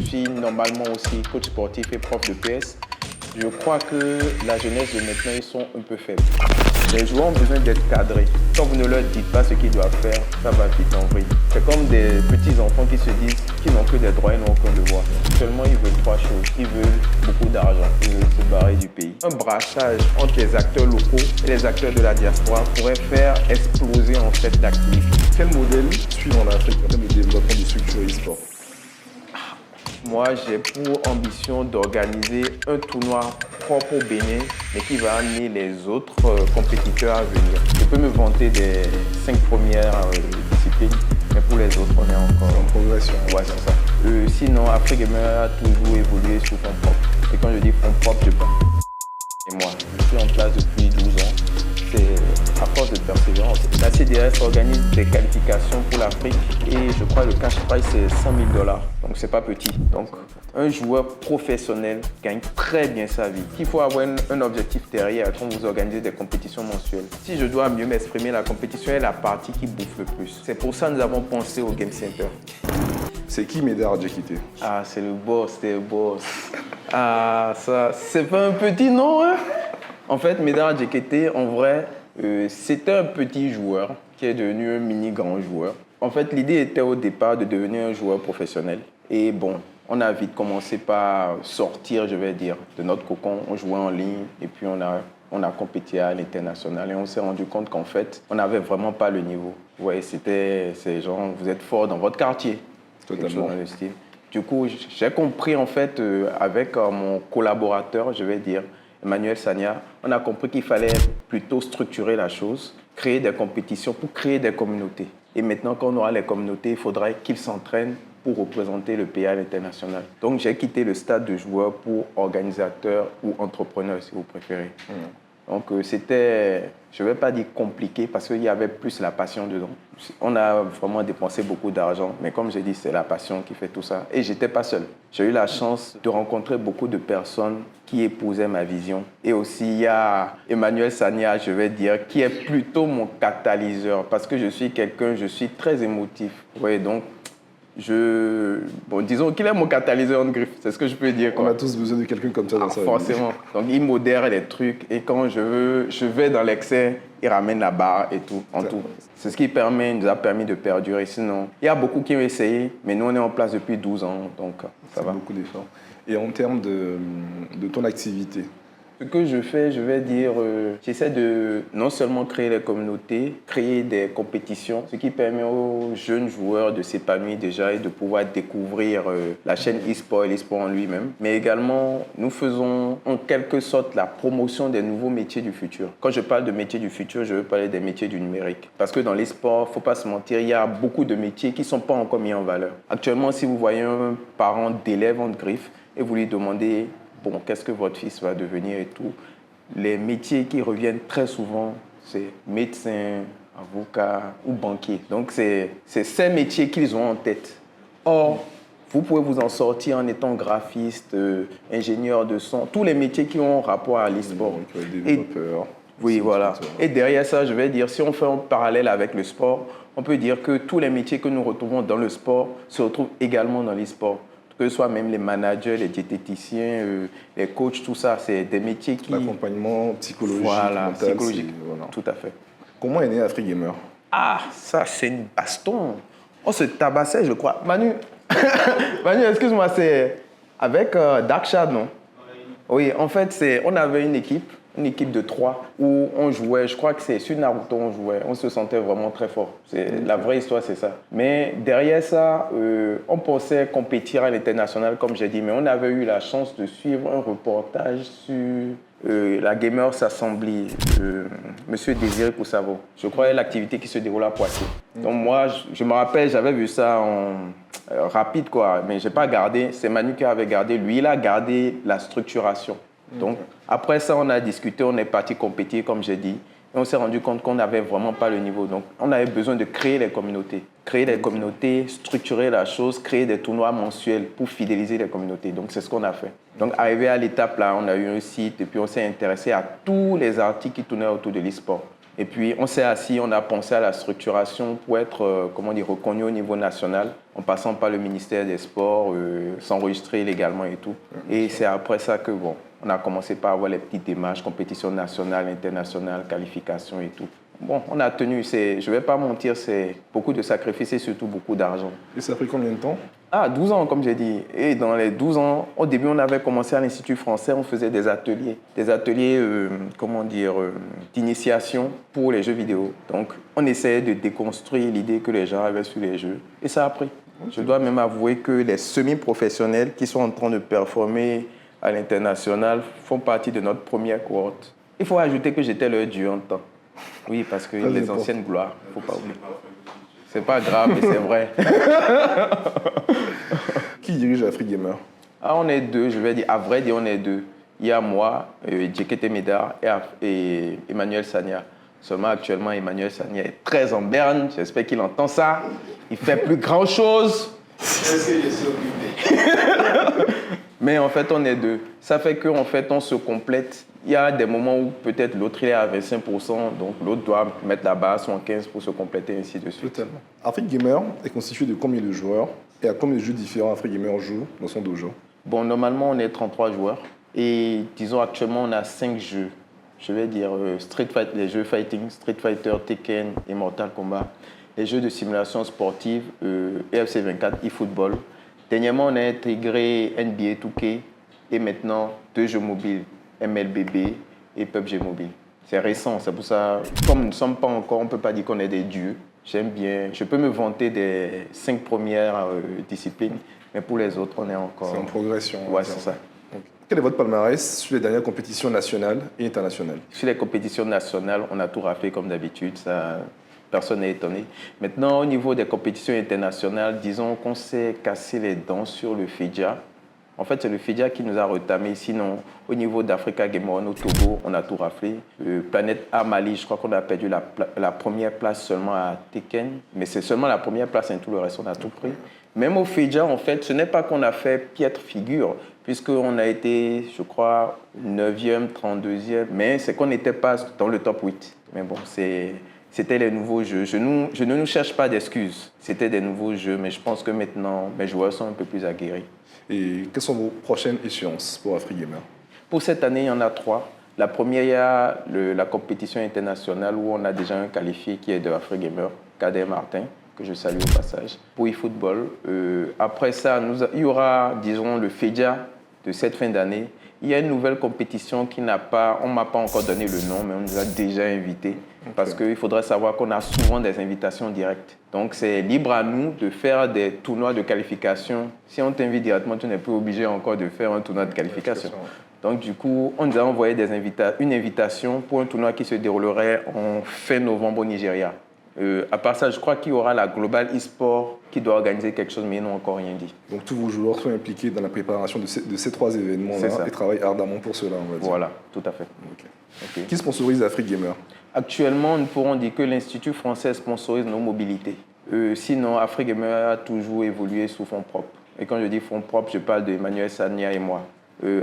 suis normalement aussi coach sportif et prof de PS. Je crois que la jeunesse de maintenant, ils sont un peu faibles. Les joueurs ont besoin d'être cadrés. Quand vous ne leur dites pas ce qu'ils doivent faire, ça va vite en vrille. C'est comme des petits enfants qui se disent qu'ils n'ont que des droits et n'ont aucun devoir. Seulement, ils veulent trois choses. Ils veulent beaucoup d'argent. Ils veulent se barrer du pays. Un brassage entre les acteurs locaux et les acteurs de la diaspora pourrait faire exploser en fait l'activité. Quel modèle suivre en Afrique en termes de développement du structure e-sport? Moi, j'ai pour ambition d'organiser un tournoi propre au Bénin, mais qui va amener les autres compétiteurs à venir. Je peux me vanter des 5 premières disciplines, mais pour les autres, on est encore en progression. Ouais, c'est ça. Sinon, Afrique Gamer a toujours évolué sous fonds propres. Et quand je dis fonds propres, je parle. Et moi, je suis en place depuis 12 ans. C'est à force de persévérance. La CDS organise des qualifications pour l'Afrique et je crois que le cash prize c'est $100 000. Donc c'est pas petit. Donc un joueur professionnel gagne très bien sa vie. Il faut avoir un objectif derrière quand vous organisez des compétitions mensuelles. Si je dois mieux m'exprimer, la compétition est la partie qui bouffe le plus. C'est pour ça que nous avons pensé au Game Center. C'est qui Médard Diakité? Ah, c'est le boss, c'est le boss. Ah, ça, c'est pas un petit nom, hein? En fait, Médard Diakité, en vrai, c'était un petit joueur qui est devenu un mini grand joueur. En fait, l'idée était au départ de devenir un joueur professionnel. Et bon, on a vite commencé par sortir, je vais dire, de notre cocon. On jouait en ligne et puis on a compété à l'international et on s'est rendu compte qu'en fait, on n'avait vraiment pas le niveau. Ouais, c'était ces gens, vous êtes forts dans votre quartier. Totalement. Dans le style. Du coup, j'ai compris en fait avec mon collaborateur, je vais dire, Emmanuel Sagna, on a compris qu'il fallait plutôt structurer la chose, créer des compétitions pour créer des communautés. Et maintenant, quand on aura les communautés, il faudrait qu'ils s'entraînent pour représenter le pays à l'international. Donc, j'ai quitté le stade de joueur pour organisateur ou entrepreneur, si vous préférez. Donc, c'était, je ne vais pas dire compliqué, parce qu'il y avait plus la passion dedans. On a vraiment dépensé beaucoup d'argent, mais comme j'ai dit, c'est la passion qui fait tout ça. Et je n'étais pas seul. J'ai eu la chance de rencontrer beaucoup de personnes qui épousaient ma vision. Et aussi, il y a Emmanuel Sagna, je vais dire, qui est plutôt mon catalyseur, parce que je suis très émotif. Oui, donc, disons qu'il est mon catalyseur en griffe, c'est ce que je peux dire. Quoi. On a tous besoin de quelqu'un comme ça dans sa vie. Forcément. Donc, il modère les trucs et quand je vais dans l'excès, il ramène la barre et tout, en tout. C'est ce qui nous a permis de perdurer. Sinon, il y a beaucoup qui ont essayé, mais nous, on est en place depuis 12 ans, donc ça va. Beaucoup d'efforts. Et en termes de ton activité? Ce que je fais, je vais dire, j'essaie de non seulement créer les communautés, créer des compétitions, ce qui permet aux jeunes joueurs de s'épanouir déjà et de pouvoir découvrir la chaîne e-sport et l'e-sport en lui-même. Mais également, nous faisons en quelque sorte la promotion des nouveaux métiers du futur. Quand je parle de métiers du futur, je veux parler des métiers du numérique. Parce que dans l'e-sport, il ne faut pas se mentir, il y a beaucoup de métiers qui ne sont pas encore mis en valeur. Actuellement, si vous voyez un parent d'élève en griffe et vous lui demandez bon, qu'est-ce que votre fils va devenir et tout. Les métiers qui reviennent très souvent, c'est médecin, avocat ou banquier. Donc, c'est ces métiers qu'ils ont en tête. Or, vous pouvez vous en sortir en étant graphiste, ingénieur de son, tous les métiers qui ont rapport à l'e-sport. Développeur. Oui, voilà. Et derrière ça, je vais dire, si on fait un parallèle avec le sport, on peut dire que tous les métiers que nous retrouvons dans le sport se retrouvent également dans l'e-sport. Que ce soit même les managers, les diététiciens, les coachs, tout ça, c'est des métiers qui... L'accompagnement psychologique, voilà, mental, psychologique, voilà. tout à fait. Comment est né Afrique Gamer? Ah, ça, c'est une baston. On se tabassait, je crois. Manu, Manu, excuse-moi, c'est avec Dark Shad, non? Oui, en fait, on avait une équipe de 3 où on jouait, je crois que c'est sur Naruto on jouait, on se sentait vraiment très fort. La vraie histoire, c'est ça. Mais derrière ça, on pensait compétir à l'international, comme j'ai dit, mais on avait eu la chance de suivre un reportage sur la Gamers Assembly, Monsieur Désiré Koussavo. Je crois l'activité qui se déroule à Poitiers. Donc moi, je me rappelle, j'avais vu ça en rapide, quoi, mais je n'ai pas gardé. C'est Manu qui avait gardé. Lui, il a gardé la structuration. Donc, après ça, on a discuté, on est parti compétir, comme j'ai dit. Et on s'est rendu compte qu'on n'avait vraiment pas le niveau. Donc, on avait besoin de créer les communautés. Créer les communautés, structurer la chose, créer des tournois mensuels pour fidéliser les communautés. Donc, c'est ce qu'on a fait. Donc, arrivé à l'étape là, on a eu un site et puis on s'est intéressé à tous les articles qui tournaient autour de l'e-sport. Et puis, on s'est assis, on a pensé à la structuration pour être, reconnu au niveau national, en passant par le ministère des Sports, s'enregistrer légalement et tout. Et c'est après ça que, on a commencé par avoir les petites démarches, compétition nationale, internationale, qualification et tout. Bon, on a tenu, je ne vais pas mentir, c'est beaucoup de sacrifices et surtout beaucoup d'argent. Et ça a pris combien de temps? 12 ans, comme j'ai dit. Et dans les 12 ans, au début, on avait commencé à l'Institut français, on faisait des ateliers d'initiation pour les jeux vidéo. Donc, on essayait de déconstruire l'idée que les gens avaient sur les jeux. Et ça a pris. Okay. Je dois même avouer que les semi-professionnels qui sont en train de performer à l'international font partie de notre première cohorte. Il faut ajouter que j'étais leur dieu en temps. Oui, parce que les anciennes gloires, il ne faut pas oublier. C'est pas grave, mais c'est vrai. Qui dirige AfriGamer? On est deux, je vais dire. À vrai dire, on est deux. Il y a moi, Djekete Médard et Emmanuel Sagna. Seulement, actuellement, Emmanuel Sagna est très en berne. J'espère qu'il entend ça. Il fait plus grand-chose. Est-ce que je suis occupé? Mais en fait, on est deux. Ça fait qu'en fait, on se complète. Il y a des moments où peut-être l'autre est à 25%, donc l'autre doit mettre la base en 15% pour se compléter, ainsi de suite. Totalement. AfriGamer est constitué de combien de joueurs et à combien de jeux différents AfriGamer joue dans son dojo? Bon, normalement, on est 33 joueurs et disons actuellement, on a 5 jeux. Je vais dire les jeux fighting, Street Fighter, Tekken et Mortal Kombat. Les jeux de simulation sportive, EFC 24, eFootball. Dernièrement, on a intégré NBA 2K et maintenant 2 jeux mobiles, MLBB et PUBG Mobile. C'est récent, c'est pour ça, comme nous ne sommes pas encore, on ne peut pas dire qu'on est des dieux. J'aime bien, je peux me vanter des 5 premières disciplines, mais pour les autres, on est encore... C'est en progression. Ouais, c'est ça. Donc, quel est votre palmarès sur les dernières compétitions nationales et internationales? Sur les compétitions nationales, on a tout raflé comme d'habitude, ça, personne n'est étonné. Maintenant, au niveau des compétitions internationales, disons qu'on s'est cassé les dents sur le FIDIA. En fait, c'est le FIDIA qui nous a retamé. Sinon, au niveau d'Africa Game One, au Togo, on a tout raflé. Planète A Mali, je crois qu'on a perdu la première place seulement à Tekken. Mais c'est seulement la première place, tout le reste, on a tout pris. Même au FIDIA, en fait, ce n'est pas qu'on a fait piètre figure, puisqu'on a été, je crois, 9e, 32e, mais c'est qu'on n'était pas dans le top 8. Mais bon, c'était les nouveaux jeux. Je ne nous cherche pas d'excuses. C'était des nouveaux jeux, mais je pense que maintenant, mes joueurs sont un peu plus aguerris. Et quelles sont vos prochaines échéances pour AfriGamer? Pour cette année, il y en a 3. La première, il y a la compétition internationale où on a déjà un qualifié qui est de AfriGamer, Kader Martin, que je salue au passage, pour eFootball. Après ça, il y aura, disons, le FEDIA de cette fin d'année. Il y a une nouvelle compétition on ne m'a pas encore donné le nom, mais on nous a déjà invités. Okay. Parce qu'il faudrait savoir qu'on a souvent des invitations directes. Donc, c'est libre à nous de faire des tournois de qualification. Si on t'invite directement, tu n'es plus obligé encore de faire un tournoi de qualification. Donc, du coup, on nous a envoyé une invitation pour un tournoi qui se déroulerait en fin novembre au Nigeria. À part ça, je crois qu'il y aura la Global eSport qui doit organiser quelque chose, mais ils n'ont encore rien dit. Donc tous vos joueurs sont impliqués dans la préparation de ces 3 événements-là et travaillent ardemment pour cela, on va dire. Voilà, tout à fait. Okay. Qui sponsorise AfriGamer? Actuellement, nous pourrons dire que l'Institut français sponsorise nos mobilités. Sinon, AfriGamer a toujours évolué sous fonds propres. Et quand je dis fonds propres, je parle d'Emmanuel Sagna et moi.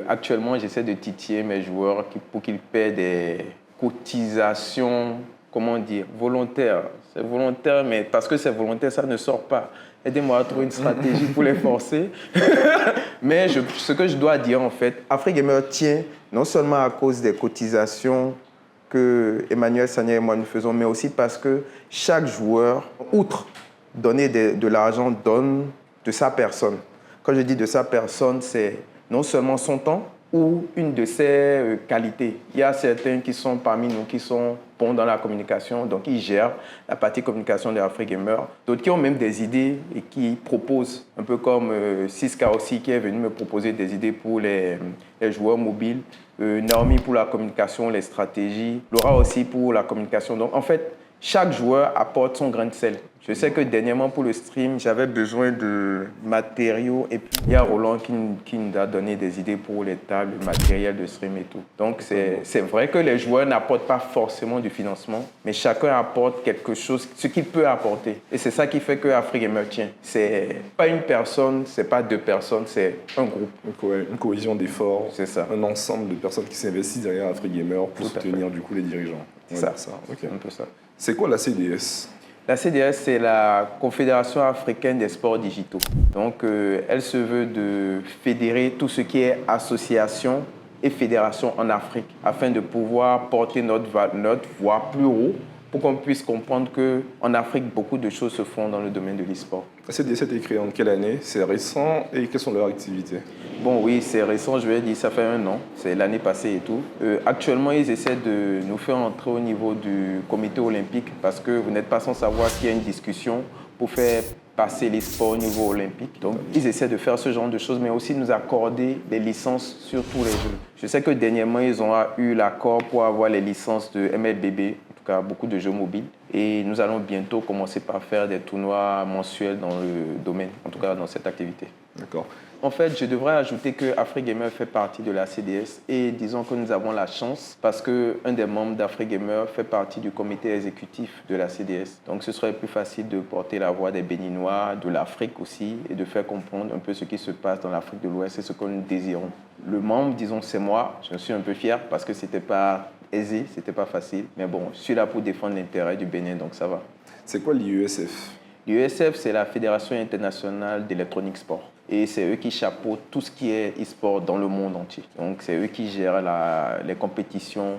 Actuellement, j'essaie de titiller mes joueurs pour qu'ils paient des cotisations, comment dire, volontaires. C'est volontaire, mais parce que c'est volontaire, ça ne sort pas. Aidez-moi à trouver une stratégie pour les forcer. Mais ce que je dois dire, en fait, AfriGamer tient non seulement à cause des cotisations que Emmanuel Sagna et moi nous faisons, mais aussi parce que chaque joueur, outre donner de l'argent, donne de sa personne. Quand je dis de sa personne, c'est non seulement son temps, ou une de ses qualités. Il y a certains qui sont parmi nous qui sont bons dans la communication, donc ils gèrent la partie communication de AfriGamer. D'autres qui ont même des idées et qui proposent, un peu comme Siska aussi qui est venu me proposer des idées pour les joueurs mobiles, Naomi pour la communication, les stratégies, Laura aussi pour la communication. Donc en fait, chaque joueur apporte son grain de sel. Je sais que dernièrement, pour le stream, j'avais besoin de matériaux. Et puis, il y a Roland qui nous a donné des idées pour les tables, le matériel de stream et tout. Donc, c'est vrai que les joueurs n'apportent pas forcément du financement, mais chacun apporte quelque chose, ce qu'il peut apporter. Et c'est ça qui fait que AfriGamer tient. C'est pas une personne, c'est pas 2 personnes, c'est un groupe. Une cohésion d'efforts. C'est ça. Un ensemble de personnes qui s'investissent derrière AfriGamer pour soutenir du coup les dirigeants. C'est ça. Okay. Un peu ça. C'est quoi la CDS? La CDS, c'est la Confédération africaine des sports digitaux. Donc, elle se veut de fédérer tout ce qui est association et fédération en Afrique afin de pouvoir porter notre voix plus haut pour qu'on puisse comprendre qu'en Afrique, beaucoup de choses se font dans le domaine de l'e-sport. La CDS a été créée en quelle année? C'est récent et quelles sont leurs activités? Bon, oui, c'est récent, je vais dire, ça fait 1 an, c'est l'année passée et tout. Actuellement, ils essaient de nous faire entrer au niveau du comité olympique parce que vous n'êtes pas sans savoir qu'il y a une discussion pour faire passer les sports au niveau olympique. Donc, ils essaient de faire ce genre de choses, mais aussi nous accorder des licences sur tous les jeux. Je sais que dernièrement, ils ont eu l'accord pour avoir les licences de MLBB, en tout cas beaucoup de jeux mobiles. Et nous allons bientôt commencer par faire des tournois mensuels dans le domaine, en tout cas dans cette activité. D'accord. En fait, je devrais ajouter que AfriGamer fait partie de la CDS et disons que nous avons la chance parce qu'un des membres d'AfriGamer fait partie du comité exécutif de la CDS. Donc ce serait plus facile de porter la voix des Béninois, de l'Afrique aussi et de faire comprendre un peu ce qui se passe dans l'Afrique de l'Ouest et ce que nous désirons. Le membre, disons, c'est moi. Je suis un peu fier parce que c'était pas aisé, c'était pas facile. Mais bon, je suis là pour défendre l'intérêt du Bénin, donc ça va. C'est quoi l'IESF? L'IESF, c'est la Fédération internationale d'électronique sport. Et c'est eux qui chapeautent tout ce qui est e-sport dans le monde entier. Donc, c'est eux qui gèrent les compétitions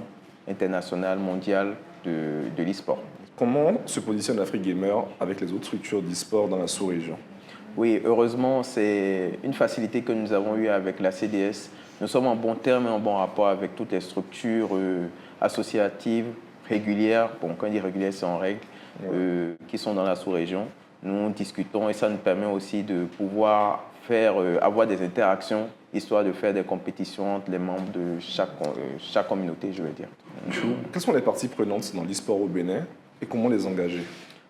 internationales, mondiales de l'e-sport. Comment se positionne AfriGamer avec les autres structures d'e-sport dans la sous-région? Oui, heureusement, c'est une facilité que nous avons eue avec la CDS. Nous sommes en bon terme et en bon rapport avec toutes les structures associatives, régulières. Bon, quand on dit régulières, c'est en règle, qui sont dans la sous-région. Nous discutons et ça nous permet aussi de pouvoir avoir des interactions, histoire de faire des compétitions entre les membres de chaque communauté, je veux dire. Quelles sont les parties prenantes dans l'e-sport au Bénin et comment les engager?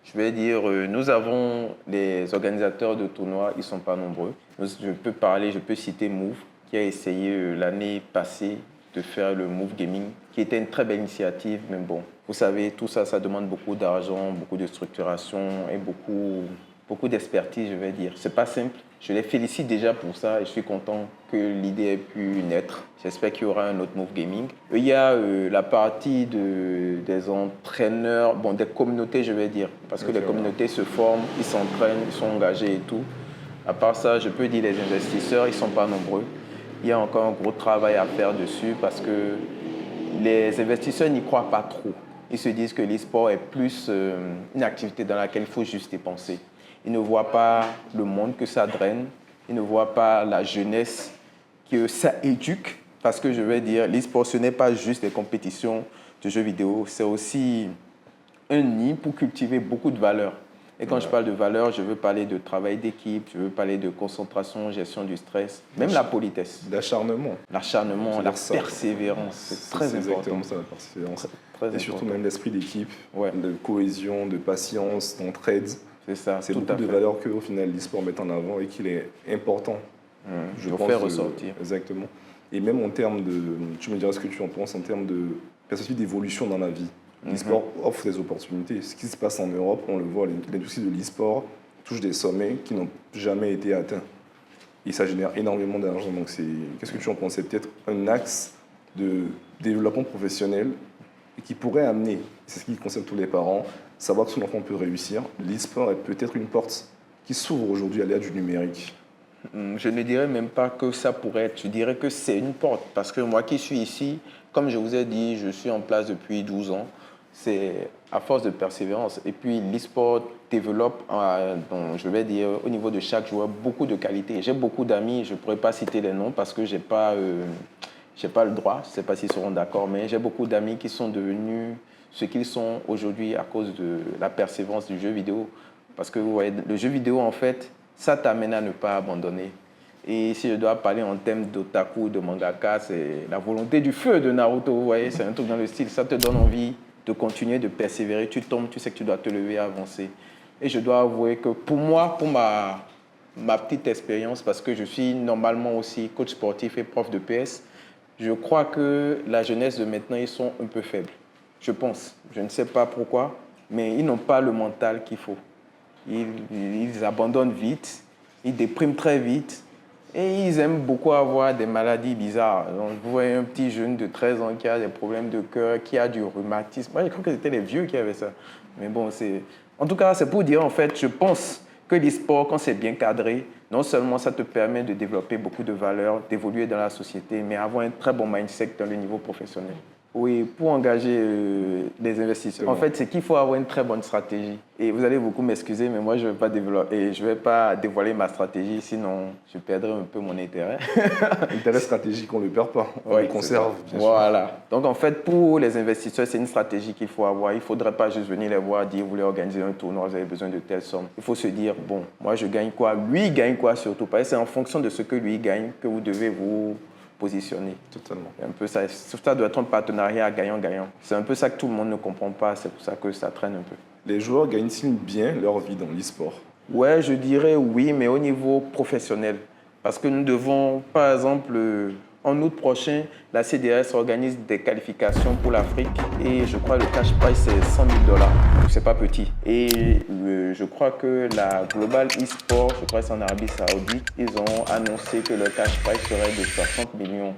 Je vais dire, nous avons les organisateurs de tournois, ils ne sont pas nombreux. Je peux citer Move, qui a essayé l'année passée de faire le Move Gaming, qui était une très belle initiative, mais bon, vous savez, tout ça, ça demande beaucoup d'argent, beaucoup de structuration et beaucoup d'expertise, je vais dire. C'est pas simple. Je les félicite déjà pour ça et je suis content que l'idée ait pu naître. J'espère qu'il y aura un autre Move Gaming. Il y a la partie des entraîneurs, bon, des communautés, je vais dire, parce que les communautés se forment, ils s'entraînent, ils sont engagés et tout. À part ça, je peux dire les investisseurs, ils ne sont pas nombreux. Il y a encore un gros travail à faire dessus parce que les investisseurs n'y croient pas trop. Ils se disent que l'e-sport est plus une activité dans laquelle il faut juste dépenser. Ils ne voient pas le monde que ça draine. Ils ne voient pas la jeunesse que ça éduque. Parce que je vais dire, l'e-sport, ce n'est pas juste des compétitions de jeux vidéo. C'est aussi un nid pour cultiver beaucoup de valeurs. Et quand je parle de valeurs, je veux parler de travail d'équipe, je veux parler de concentration, gestion du stress, même la politesse. L'acharnement. L'acharnement, la persévérance, c'est très important. C'est exactement ça, la persévérance. Très et surtout même l'esprit d'équipe, de cohésion, de patience, d'entraide. C'est ça, c'est beaucoup de valeurs qu'au final l'e-sport met en avant et qu'il est important. Je pense faire ressortir. Exactement. Et même en termes de, tu me diras ce que tu en penses, en termes de perspective d'évolution dans la vie. L'e-sport offre des opportunités. Ce qui se passe en Europe, on le voit, l'industrie de l'e-sport touche des sommets qui n'ont jamais été atteints. Et ça génère énormément d'argent. Donc, qu'est-ce que tu en penses? C'est peut-être un axe de développement professionnel et qui pourrait amener, c'est ce qui concerne tous les parents, savoir que son enfant peut réussir. L'e-sport est peut-être une porte qui s'ouvre aujourd'hui à l'ère du numérique. Je ne dirais même pas que ça pourrait être, je dirais que c'est une porte. Parce que moi qui suis ici, comme je vous ai dit, je suis en place depuis 12 ans. C'est à force de persévérance. Et puis l'e-sport développe, je vais dire, au niveau de chaque joueur, beaucoup de qualités. J'ai beaucoup d'amis, je ne pourrais pas citer les noms parce que je n'ai pas le droit, je ne sais pas s'ils seront d'accord, mais j'ai beaucoup d'amis qui sont devenus ce qu'ils sont aujourd'hui à cause de la persévérance du jeu vidéo. Parce que vous voyez, le jeu vidéo, en fait, ça t'amène à ne pas abandonner. Et si je dois parler en termes d'otaku, de mangaka, c'est la volonté du feu de Naruto, vous voyez, c'est un truc dans le style, ça te donne envie de continuer, de persévérer, tu tombes, tu sais que tu dois te lever, avancer. Et je dois avouer que pour moi, pour ma petite expérience, parce que je suis normalement aussi coach sportif et prof de PS, je crois que la jeunesse de maintenant, ils sont un peu faibles. Je pense, je ne sais pas pourquoi, mais ils n'ont pas le mental qu'il faut. Ils abandonnent vite, ils dépriment très vite. Et ils aiment beaucoup avoir des maladies bizarres. Donc, vous voyez un petit jeune de 13 ans qui a des problèmes de cœur, qui a du rhumatisme. Moi, je crois que c'était les vieux qui avaient ça. Mais bon, c'est... En tout cas, c'est pour dire, en fait, je pense que l'e-sport, quand c'est bien cadré, non seulement ça te permet de développer beaucoup de valeurs, d'évoluer dans la société, mais avoir un très bon mindset dans le niveau professionnel. Oui, pour engager des investisseurs. En fait, c'est qu'il faut avoir une très bonne stratégie. Et vous allez beaucoup m'excuser, mais moi, je ne vais pas dévoiler ma stratégie, sinon je perdrai un peu mon intérêt. L'intérêt stratégique, on ne le perd pas, on le conserve. Bien sûr. Voilà. Donc, en fait, pour les investisseurs, c'est une stratégie qu'il faut avoir. Il ne faudrait pas juste venir les voir, dire, vous voulez organiser un tournoi, vous avez besoin de telle somme. Il faut se dire, bon, moi, je gagne quoi? Lui, il gagne quoi surtout? Parce que c'est en fonction de ce que lui gagne que vous devez vous positionner. Totalement. C'est un peu ça. Ça doit être un partenariat gagnant-gagnant. C'est un peu ça que tout le monde ne comprend pas. C'est pour ça que ça traîne un peu. Les joueurs gagnent-ils bien leur vie dans l'e-sport? Ouais, je dirais oui, mais au niveau professionnel. Parce que nous devons, par exemple, en août prochain, la CDS organise des qualifications pour l'Afrique et je crois que le cash prize c'est $100 000. C'est pas petit. Et je crois que la Global eSport, je crois que c'est en Arabie Saoudite, ils ont annoncé que le cash prize serait de $60 millions.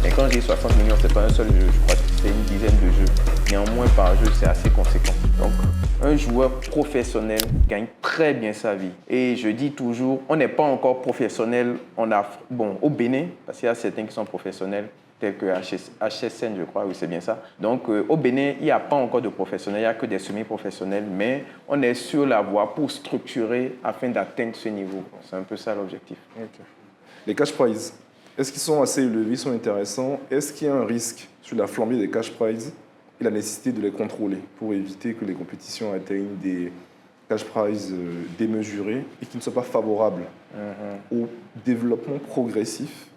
Et quand je dis 60 millions, c'est pas un seul jeu, je crois que c'est une dizaine de jeux. Néanmoins, par jeu, c'est assez conséquent. Donc, un joueur professionnel gagne très bien sa vie. Et je dis toujours, on n'est pas encore professionnel au Bénin, parce qu'il y a certains qui sont professionnels, tels que HSN, je crois, oui, c'est bien ça. Donc, au Bénin, il n'y a pas encore de professionnels, il n'y a que des semi-professionnels, mais on est sur la voie pour structurer afin d'atteindre ce niveau. C'est un peu ça l'objectif. Okay. Les cash prizes, est-ce qu'ils sont assez élevés, ils sont intéressants? Est-ce qu'il y a un risque sur la flambée des cash prizes et la nécessité de les contrôler pour éviter que les compétitions atteignent des cash prizes démesurés et qui ne soient pas favorables au développement progressif,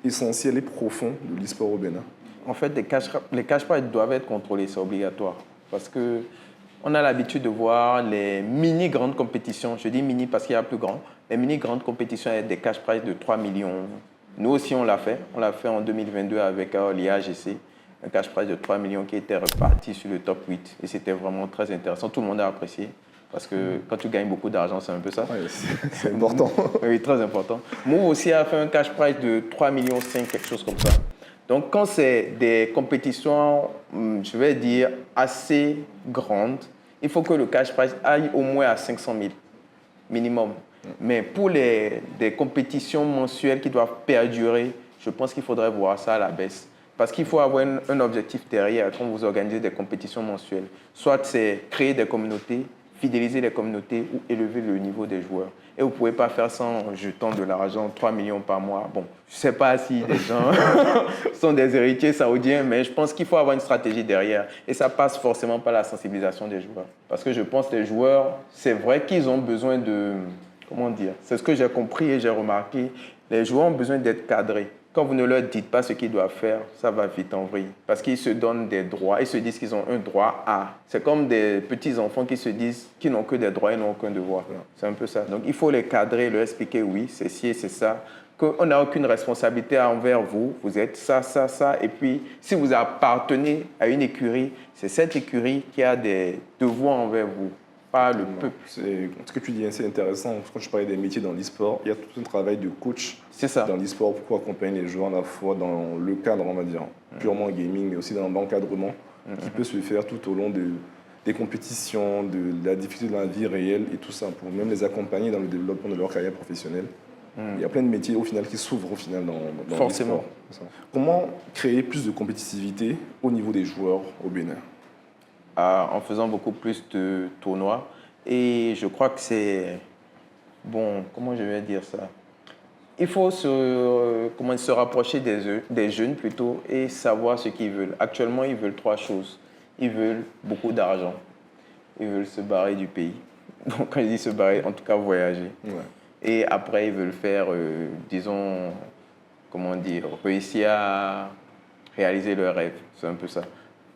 essentiel et profond de l'e-sport au Bénin? En fait, les cash prizes doivent être contrôlés, c'est obligatoire. Parce qu'on a l'habitude de voir les mini-grandes compétitions. Je dis mini parce qu'il y a plus grand. Les mini-grandes compétitions avec des cash prizes de 3 millions. Nous aussi, on l'a fait. On l'a fait en 2022 avec l'IAGC. Un cash prize de 3 millions qui était reparti sur le top 8. Et c'était vraiment très intéressant. Tout le monde a apprécié. Parce que quand tu gagnes beaucoup d'argent, c'est un peu ça. Ouais, c'est important. Oui, très important. Move aussi a fait un cash prize de 3,5 millions, quelque chose comme ça. Donc, quand c'est des compétitions, je vais dire, assez grandes, il faut que le cash prize aille au moins à 500 000 minimum. Mais pour des compétitions mensuelles qui doivent perdurer, je pense qu'il faudrait voir ça à la baisse. Parce qu'il faut avoir un objectif derrière quand vous organisez des compétitions mensuelles. Soit c'est créer des communautés, fidéliser les communautés ou élever le niveau des joueurs. Et vous ne pouvez pas faire ça en jetant de l'argent, 3 millions par mois. Bon, je ne sais pas si des gens sont des héritiers saoudiens, mais je pense qu'il faut avoir une stratégie derrière. Et ça passe forcément par la sensibilisation des joueurs. Parce que je pense que les joueurs, c'est vrai qu'ils ont besoin de... Comment dire? C'est ce que j'ai compris et j'ai remarqué. Les joueurs ont besoin d'être cadrés. Quand vous ne leur dites pas ce qu'ils doivent faire, ça va vite en vrille. Parce qu'ils se donnent des droits. Ils se disent qu'ils ont un droit à. C'est comme des petits-enfants qui se disent qu'ils n'ont que des droits et n'ont aucun devoir. C'est un peu ça. Donc, il faut les cadrer, leur expliquer, oui, c'est ci et c'est ça. Qu'on n'a aucune responsabilité envers vous. Vous êtes ça, ça, ça. Et puis, si vous appartenez à une écurie, c'est cette écurie qui a des devoirs envers vous. Pas le peuple. Ce que tu dis, c'est intéressant. Quand je parlais des métiers dans l'e-sport, il y a tout un travail de coach dans l'e-sport pour accompagner les joueurs à la fois dans le cadre, on va dire, purement gaming, mais aussi dans l'encadrement qui peut se faire tout au long des compétitions, de la difficulté de la vie réelle et tout ça, pour même les accompagner dans le développement de leur carrière professionnelle. Il y a plein de métiers au final qui s'ouvrent au final dans Forcément. l'e-sport. Comment créer plus de compétitivité au niveau des joueurs au Bénin? En faisant beaucoup plus de tournois. Et je crois que c'est... Bon, comment je vais dire ça? Il faut se rapprocher des jeunes plutôt et savoir ce qu'ils veulent. Actuellement, ils veulent 3 choses. Ils veulent beaucoup d'argent. Ils veulent se barrer du pays. Donc, quand je dis se barrer, en tout cas voyager. Ouais. Et après, ils veulent faire, disons, comment dire, réussir à réaliser leurs rêves. C'est un peu ça.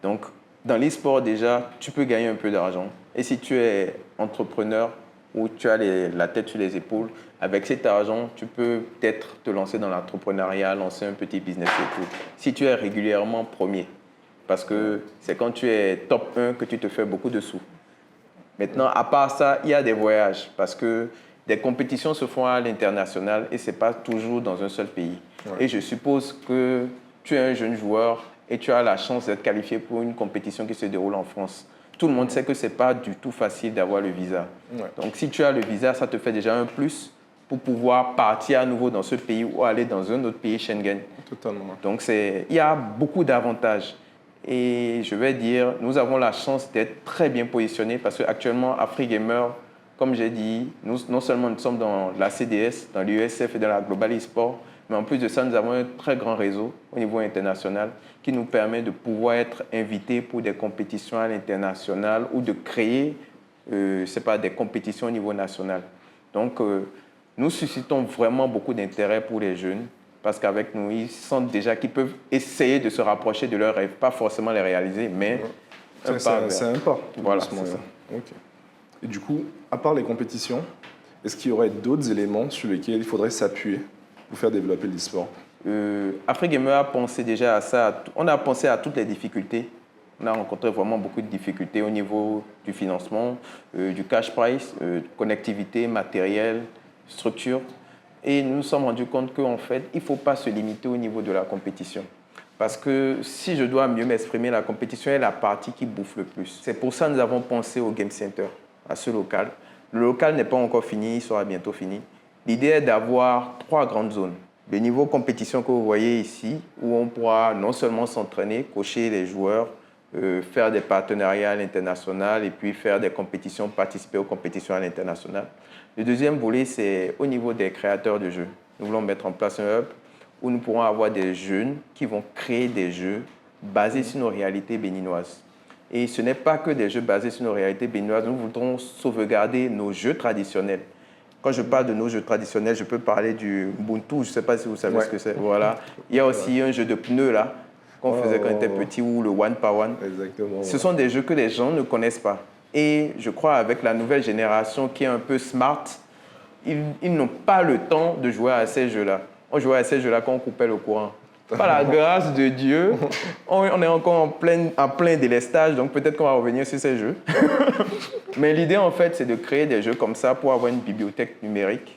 Donc, dans l'e-sport, déjà, tu peux gagner un peu d'argent. Et si tu es entrepreneur ou tu as la tête sur les épaules, avec cet argent, tu peux peut-être te lancer dans l'entrepreneuriat, lancer un petit business et tout. Si tu es régulièrement premier, parce que c'est quand tu es top 1 que tu te fais beaucoup de sous. Maintenant, à part ça, il y a des voyages, parce que des compétitions se font à l'international et ce n'est pas toujours dans un seul pays. Ouais. Et je suppose que tu es un jeune joueur et tu as la chance d'être qualifié pour une compétition qui se déroule en France. Tout le monde sait que ce n'est pas du tout facile d'avoir le visa. Ouais. Donc, si tu as le visa, ça te fait déjà un plus pour pouvoir partir à nouveau dans ce pays ou aller dans un autre pays Schengen. Totalement. Donc, il y a beaucoup d'avantages. Et je vais dire, nous avons la chance d'être très bien positionnés parce qu'actuellement, AfriGamer, comme j'ai dit, non seulement nous sommes dans la CDS, dans l'USF et dans la Global eSport, mais en plus de ça, nous avons un très grand réseau au niveau international qui nous permet de pouvoir être invités pour des compétitions à l'international ou de créer des compétitions au niveau national. Donc, nous suscitons vraiment beaucoup d'intérêt pour les jeunes parce qu'avec nous, ils sentent déjà qu'ils peuvent essayer de se rapprocher de leurs rêves, pas forcément les réaliser, mais c'est un pas. Voilà, c'est ça. Okay. Et du coup, à part les compétitions, est-ce qu'il y aurait d'autres éléments sur lesquels il faudrait s'appuyer pour faire développer l'e-sport? AfriGamer a pensé déjà à ça. On a pensé à toutes les difficultés. On a rencontré vraiment beaucoup de difficultés au niveau du financement, du cash price, connectivité, matériel, structure. Et nous nous sommes rendus compte qu'en fait, il ne faut pas se limiter au niveau de la compétition. Parce que si je dois mieux m'exprimer, la compétition est la partie qui bouffe le plus. C'est pour ça que nous avons pensé au Game Center, à ce local. Le local n'est pas encore fini, il sera bientôt fini. L'idée est d'avoir 3 grandes zones. Le niveau compétition que vous voyez ici, où on pourra non seulement s'entraîner, coacher les joueurs, faire des partenariats à l'international et puis faire des compétitions, participer aux compétitions à l'international. Le deuxième volet, c'est au niveau des créateurs de jeux. Nous voulons mettre en place un hub où nous pourrons avoir des jeunes qui vont créer des jeux basés sur nos réalités béninoises. Et ce n'est pas que des jeux basés sur nos réalités béninoises. Nous voudrons sauvegarder nos jeux traditionnels. Quand je parle de nos jeux traditionnels, je peux parler du Ubuntu. Je ne sais pas si vous savez ce que c'est. Voilà. Il y a aussi un jeu de pneus là, qu'on faisait quand on était petit, ou le One Power One. Exactement. Ce sont des jeux que les gens ne connaissent pas. Et je crois avec la nouvelle génération qui est un peu smart, ils n'ont pas le temps de jouer à ces jeux-là. On jouait à ces jeux-là quand on coupait le courant. Par la grâce de Dieu, on est encore en plein délestage, donc peut-être qu'on va revenir sur ces jeux. Mais l'idée, en fait, c'est de créer des jeux comme ça pour avoir une bibliothèque numérique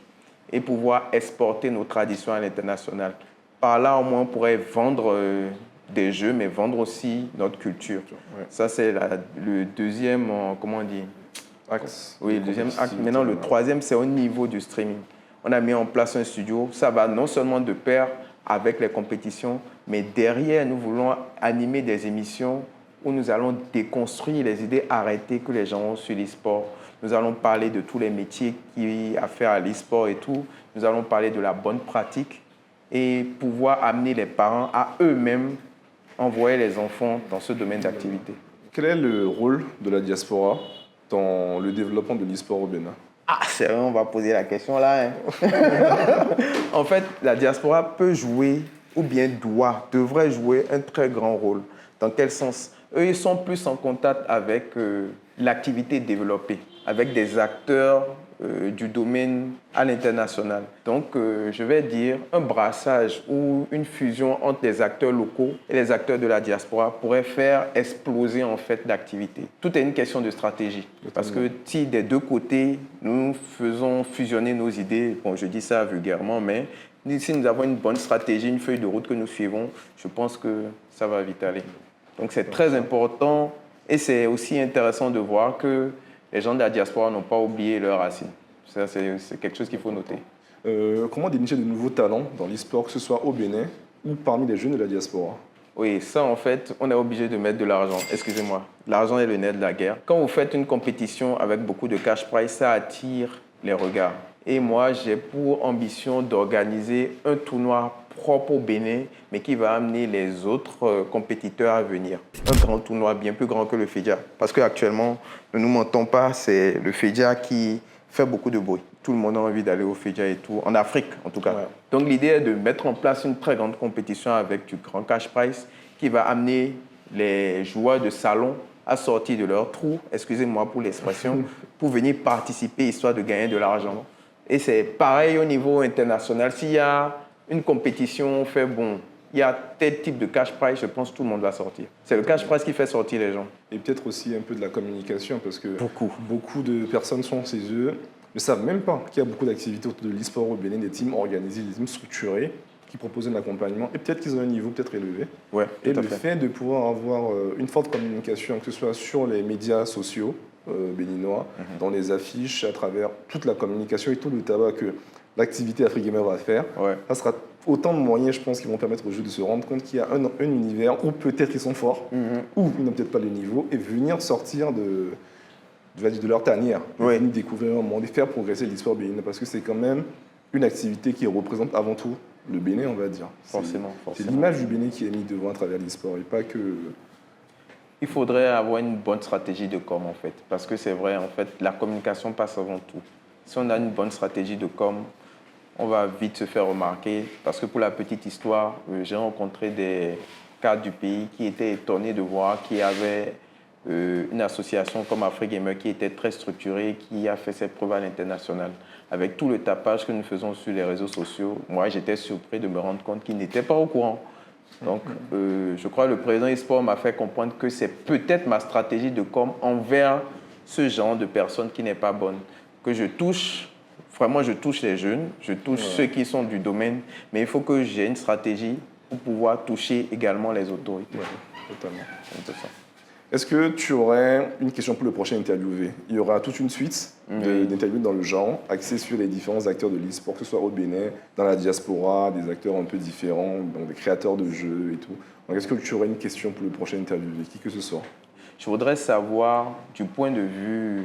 et pouvoir exporter nos traditions à l'international. Par là, au moins, on pourrait vendre des jeux, mais vendre aussi notre culture. Ouais. Ça, c'est le deuxième, comment on dit? Axe. Oui, le deuxième axe. Maintenant, le troisième, c'est au niveau du streaming. On a mis en place un studio. Ça va non seulement de pair avec les compétitions, mais derrière, nous voulons animer des émissions où nous allons déconstruire les idées arrêtées que les gens ont sur l'e-sport. Nous allons parler de tous les métiers qui ont affaire à l'e-sport et tout. Nous allons parler de la bonne pratique et pouvoir amener les parents à eux-mêmes envoyer les enfants dans ce domaine d'activité. Quel est le rôle de la diaspora dans le développement de l'e-sport au Bénin? Ah, c'est vrai, on va poser la question là. Hein. En fait, la diaspora peut jouer, ou bien devrait jouer un très grand rôle. Dans quel sens? Eux, ils sont plus en contact avec l'activité développée, avec des acteurs du domaine à l'international. Donc, je vais dire, un brassage ou une fusion entre les acteurs locaux et les acteurs de la diaspora pourrait faire exploser en fait l'activité. Tout est une question de stratégie. Parce que si des deux côtés, nous faisons fusionner nos idées, bon, je dis ça vulgairement, mais si nous avons une bonne stratégie, une feuille de route que nous suivons, je pense que ça va vite aller. Donc, c'est très important et c'est aussi intéressant de voir que les gens de la diaspora n'ont pas oublié leurs racines. Ça, c'est quelque chose qu'il faut noter. Comment dénicher de nouveaux talents dans l'e-sport, que ce soit au Bénin ou parmi les jeunes de la diaspora? Oui, ça, en fait, on est obligé de mettre de l'argent. Excusez-moi. L'argent est le nerf de la guerre. Quand vous faites une compétition avec beaucoup de cash prize, ça attire les regards. Et moi, j'ai pour ambition d'organiser un tournoi propre au Bénin, mais qui va amener les autres compétiteurs à venir. Un grand tournoi bien plus grand que le FEDIA. Parce qu'actuellement, ne nous mentons pas, c'est le FEDIA qui fait beaucoup de bruit. Tout le monde a envie d'aller au FEDIA et tout, en Afrique en tout cas. Ouais. Donc l'idée est de mettre en place une très grande compétition avec du grand cash prize qui va amener les joueurs de salon à sortir de leur trou, excusez-moi pour l'expression, pour venir participer histoire de gagner de l'argent. Et c'est pareil au niveau international. S'il y a une compétition, on fait bon, il y a tel type de cash prize, je pense que tout le monde va sortir. C'est le cash prize qui fait sortir les gens. Et peut-être aussi un peu de la communication, parce que beaucoup de personnes sont chez eux, ne savent même pas qu'il y a beaucoup d'activités autour de l'e-sport au Bénin, des teams organisés, des teams structurés qui proposent un accompagnement. Et peut-être qu'ils ont un niveau peut-être élevé. Ouais, Et tout à le fait. fait de pouvoir avoir une forte communication, que ce soit sur les médias sociaux béninois, dans les affiches, à travers toute la communication et tout le tabac que l'activité Afrigamer va faire, Ouais. ça sera autant de moyens, je pense, qui vont permettre aux jeux de se rendre compte qu'il y a un univers où peut-être ils sont forts, ou ils n'ont peut-être pas le niveau, et venir sortir de leur tanière, Oui. venir découvrir un monde et faire progresser l'e-sport béninois, parce que c'est quand même une activité qui représente avant tout le Bénin, on va dire. Forcément. C'est l'image du Bénin qui est mise devant à travers l'e-sport et pas que... Il faudrait avoir une bonne stratégie de com, en fait. Parce que c'est vrai, en fait, la communication passe avant tout. Si on a une bonne stratégie de com, on va vite se faire remarquer. Parce que pour la petite histoire, j'ai rencontré des cadres du pays qui étaient étonnés de voir qu'il y avait une association comme Afrigamer qui était très structurée, qui a fait ses preuves à l'international. Avec tout le tapage que nous faisons sur les réseaux sociaux, moi, j'étais surpris de me rendre compte qu'ils n'étaient pas au courant. Donc, je crois que le président eSport m'a fait comprendre que c'est peut-être ma stratégie de com envers ce genre de personnes qui n'est pas bonne. Que je touche, vraiment je touche les jeunes, je touche ceux qui sont du domaine, mais il faut que j'ai une stratégie pour pouvoir toucher également les autorités. Ouais, totalement. C'est un peu ça. Est-ce que tu aurais une question pour le prochain interviewé? Il y aura toute une suite d'interviews dans le genre, axées sur les différents acteurs de l'e-sport, que ce soit au Bénin, dans la diaspora, des acteurs un peu différents, donc des créateurs de jeux et tout. Donc, est-ce que tu aurais une question pour le prochain interviewé, qui que ce soit? Je voudrais savoir, du point de vue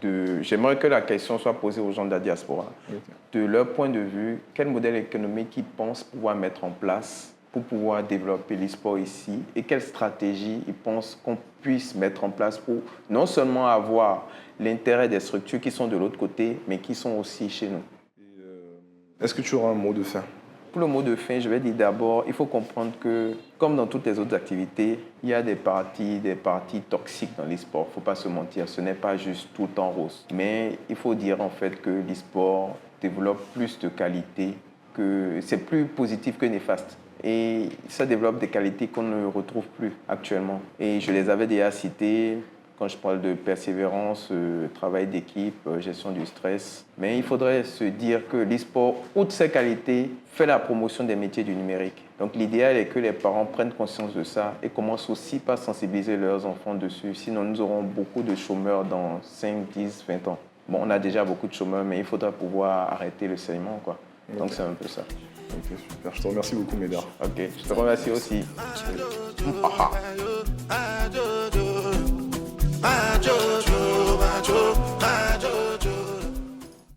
de... J'aimerais que la question soit posée aux gens de la diaspora. Okay. De leur point de vue, quel modèle économique ils pensent pouvoir mettre en place pour pouvoir développer l'e-sport ici et quelle stratégie ils pensent qu'on puisse mettre en place pour non seulement avoir l'intérêt des structures qui sont de l'autre côté, mais qui sont aussi chez nous. Est-ce que tu auras un mot de fin? Pour le mot de fin, je vais dire d'abord, il faut comprendre que, comme dans toutes les autres activités, il y a des parties toxiques dans l'e-sport. Il ne faut pas se mentir, ce n'est pas juste tout en rose. Mais il faut dire en fait que l'e-sport développe plus de qualité, que c'est plus positif que néfaste. Et ça développe des qualités qu'on ne retrouve plus actuellement. Et je les avais déjà citées quand je parle de persévérance, travail d'équipe, gestion du stress. Mais il faudrait se dire que l'e-sport, outre ses qualités, fait la promotion des métiers du numérique. Donc l'idéal est que les parents prennent conscience de ça et commencent aussi par sensibiliser leurs enfants dessus. Sinon, nous aurons beaucoup de chômeurs dans 5, 10, 20 ans. Bon, on a déjà beaucoup de chômeurs, mais il faudra pouvoir arrêter le saignement, quoi. Okay. Donc c'est un peu ça. Ok, super. Je te remercie beaucoup, Médard. Ok, je te remercie aussi.